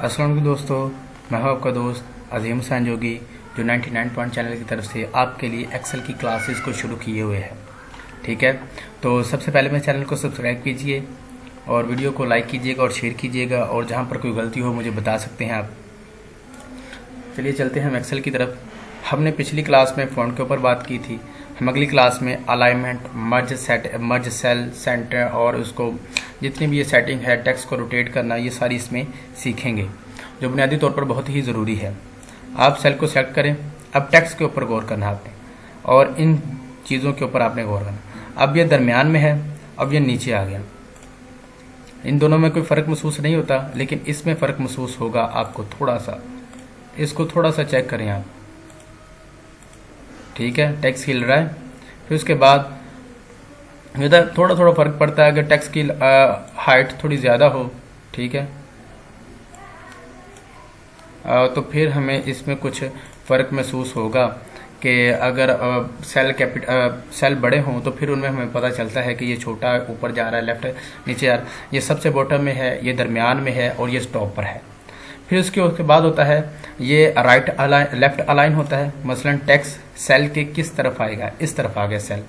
अस्सलाम वालेकुम दोस्तों, मैं हूं आपका दोस्त अजीम हुसैन जोगी, जो 99 पॉइंट चैनल की तरफ से आपके लिए एक्सेल की क्लासेस को शुरू किए हुए हैं। ठीक है, तो सबसे पहले मेरे चैनल को सब्सक्राइब कीजिए और वीडियो को लाइक कीजिएगा और शेयर कीजिएगा, और जहां पर कोई गलती हो मुझे बता सकते हैं आप। चलिए चलते हैं हम एक्सेल की तरफ। हमने पिछली क्लास में फ़ॉन्ट के ऊपर बात की थी। हम अगली क्लास में अलाइनमेंट, मर्ज सेल, सेंटर और उसको जितनी भी ये सेटिंग है, टेक्स्ट को रोटेट करना, ये सारी इसमें सीखेंगे, जो बुनियादी तौर पर बहुत ही ज़रूरी है। आप सेल को सेलेक्ट करें। अब टेक्स्ट के ऊपर गौर करना आपने, और इन चीज़ों के ऊपर आपने गौर करना। अब ये दरमियान में है, अब ये नीचे आ गया। इन दोनों में कोई फ़र्क महसूस नहीं होता, लेकिन इसमें फ़र्क महसूस होगा आपको थोड़ा सा। इसको थोड़ा सा चेक करें आप। ठीक है, टेक्स्ट हिल रहा है। फिर उसके बाद इधर थोड़ा थोड़ा फ़र्क पड़ता है अगर टेक्स्ट की हाइट थोड़ी ज़्यादा हो। ठीक है, तो फिर हमें इसमें कुछ फ़र्क महसूस होगा कि अगर सेल बड़े हों तो फिर उनमें हमें पता चलता है कि ये छोटा ऊपर जा रहा है, लेफ्ट नीचे आ रहा है, ये सबसे बॉटम में है, ये दरमियान में है और ये टॉप पर है। फिर उसके बाद होता है ये लेफ्ट अलाइन होता है। मसलन टेक्स्ट सेल के किस तरफ आएगा, इस तरफ आ गया सेल।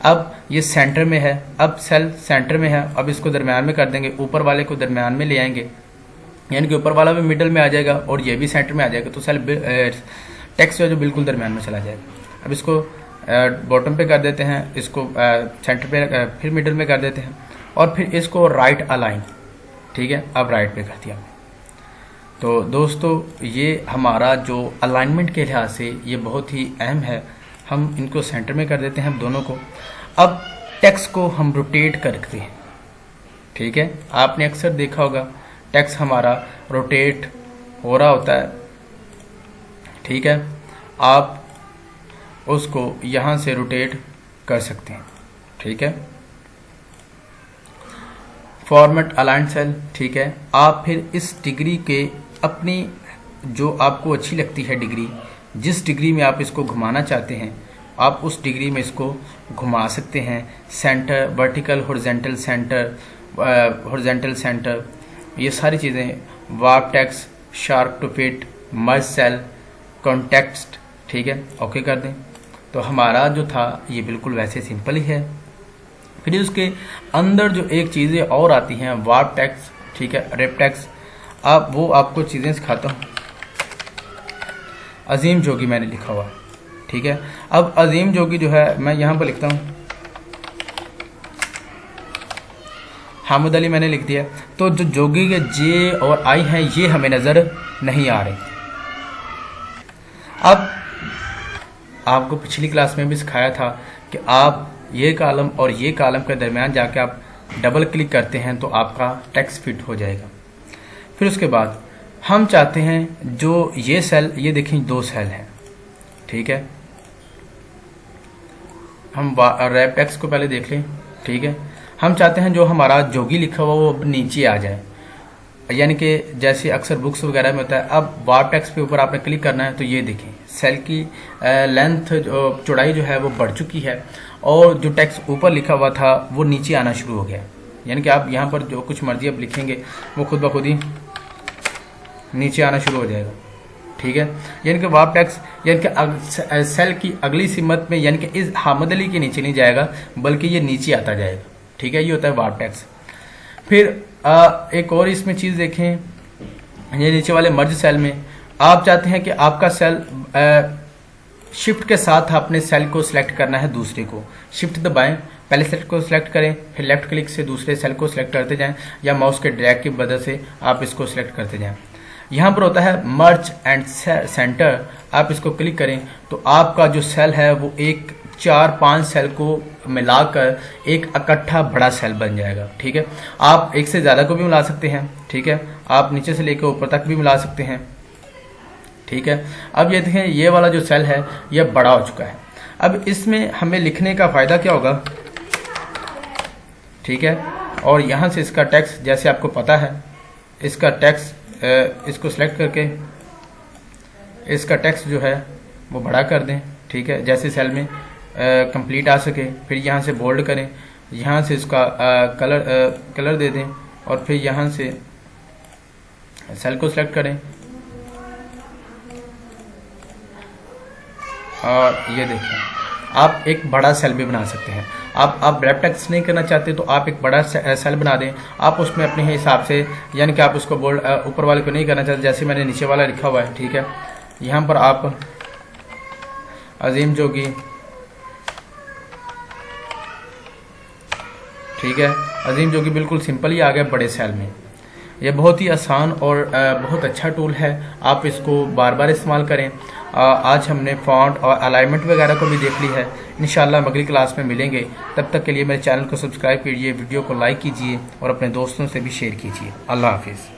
अब ये सेंटर में है, अब सेल सेंटर में है, अब इसको दरमियान में कर देंगे, ऊपर वाले को दरमियान में ले आएंगे, यानी कि ऊपर वाला भी मिडल में आ जाएगा और ये भी सेंटर में आ जाएगा, तो सेल टेक्स्ट जो बिल्कुल दरमियान में चला जाएगा। अब इसको बॉटम पे कर देते हैं, इसको सेंटर पे, फिर मिडल में कर देते हैं, और फिर इसको राइट अलाइन। ठीक है, अब राइट पे कर दिया। तो दोस्तों, ये हमारा जो अलाइनमेंट के लिहाज से ये बहुत ही अहम है। हम इनको सेंटर में कर देते हैं दोनों को। अब टेक्स्ट को हम रोटेट करते हैं। ठीक है, आपने अक्सर देखा होगा टेक्स्ट हमारा रोटेट हो रहा होता है। ठीक है, आप उसको यहाँ से रोटेट कर सकते हैं। ठीक है, फॉर्मेट अलाइन सेल। ठीक है, आप फिर इस डिग्री के अपनी जो आपको अच्छी लगती है डिग्री, जिस डिग्री में आप इसको घुमाना चाहते हैं, आप उस डिग्री में इसको घुमा सकते हैं। सेंटर, वर्टिकल, हॉरिजॉन्टल सेंटर, ये सारी चीज़ें। Warp text, sharp to fit, merge cell, context. ठीक है, ओके कर दें। तो हमारा जो था ये बिल्कुल वैसे सिंपल ही है। फिर उसके अंदर जो एक चीज़ें और आती हैं, वार्प टेक्स्ट, ठीक है, रेप टेक्स्ट। अब वो आपको चीज़ें सिखाता हूँ। अजीम जोगी मैंने लिखा हुआ। ठीक है, अब अजीम जोगी जो है मैं यहाँ पर लिखता हूँ, हामिद अली मैंने लिख दिया। तो जो जोगी के जे और आई हैं ये हमें नज़र नहीं आ रहे। अब आपको पिछली क्लास में भी सिखाया था कि आप ये कॉलम और ये कॉलम के दरमियान जाके आप डबल क्लिक करते हैं तो आपका टेक्स्ट फिट हो जाएगा। फिर उसके बाद हम चाहते हैं जो ये सेल, ये देखें 2 सेल हैं। ठीक है, हम रैप टेक्स्ट को पहले देख लें। ठीक है, हम चाहते हैं जो हमारा जोगी लिखा हुआ वो नीचे आ जाए, यानी कि जैसे अक्सर बुक्स वगैरह में होता है। अब वार्प टेक्स्ट के ऊपर आपने क्लिक करना है तो ये देखें सेल की लेंथ, चौड़ाई जो है वो बढ़ चुकी है, और जो टेक्स्ट ऊपर लिखा हुआ था वो नीचे आना शुरू हो गया। यानी कि आप यहाँ पर जो कुछ मर्जी आप लिखेंगे वो खुद ब खुद ही नीचे आना शुरू हो जाएगा। ठीक है, यानी कि वार्प टेक्स्ट यानी कि सेल की अगली सिमत में, यानी कि इस हामिद अली के नीचे नहीं जाएगा बल्कि ये नीचे आता जाएगा। ठीक है, ये होता है वार्प टेक्स्ट। फिर एक और इसमें चीज़ देखें, ये नीचे वाले मर्ज सेल में आप चाहते हैं कि आपका सेल शिफ्ट के साथ आपने सेल को सिलेक्ट करना है, दूसरे को शिफ्ट दबाएं, पहले सेल को सिलेक्ट करें, फिर लेफ्ट क्लिक से दूसरे सेल को सिलेक्ट करते जाएं, या माउस के ड्रैग की मदद से आप इसको सिलेक्ट करते जाएं। यहाँ पर होता है मर्ज एंड सेंटर, आप इसको क्लिक करें तो आपका जो सेल है वो 4-5 सेल को मिलाकर एक इकट्ठा बड़ा सेल बन जाएगा। ठीक है, आप एक से ज़्यादा को भी मिला सकते हैं। ठीक है, आप नीचे से लेकर ऊपर तक भी मिला सकते हैं। ठीक है, अब ये देखें ये वाला जो सेल है ये बड़ा हो चुका है। अब इसमें हमें लिखने का फ़ायदा क्या होगा। ठीक है, और यहाँ से इसका टेक्स्ट, जैसे आपको पता है, इसका टेक्स्ट इसको सेलेक्ट करके इसका टेक्स्ट जो है वो बड़ा कर दें। ठीक है, जैसे सेल में कंप्लीट आ सके। फिर यहाँ से बोल्ड करें, यहाँ से इसका कलर दे दें, और फिर यहाँ से सेल को सिलेक्ट करें और ये देखें आप एक बड़ा सेल भी बना सकते हैं। आप रैप टेक्स्ट नहीं करना चाहते तो आप एक बड़ा सेल बना दें, आप उसमें अपने हिसाब से, यानी कि आप उसको बोल्ड ऊपर वाले को नहीं करना चाहते, जैसे मैंने नीचे वाला लिखा हुआ है, ठीक है। यहाँ पर आप अजीम जोगी, ठीक है, अजीम जोगी बिल्कुल सिंपल ही आ गया बड़े सेल में। यह बहुत ही आसान और बहुत अच्छा टूल है, आप इसको बार बार इस्तेमाल करें। आज हमने फॉन्ट और अलाइनमेंट वगैरह को भी देख ली है। इंशाल्लाह अगली क्लास में मिलेंगे, तब तक के लिए मेरे चैनल को सब्सक्राइब कीजिए, वीडियो को लाइक कीजिए और अपने दोस्तों से भी शेयर कीजिए। अल्लाह हाफिज़।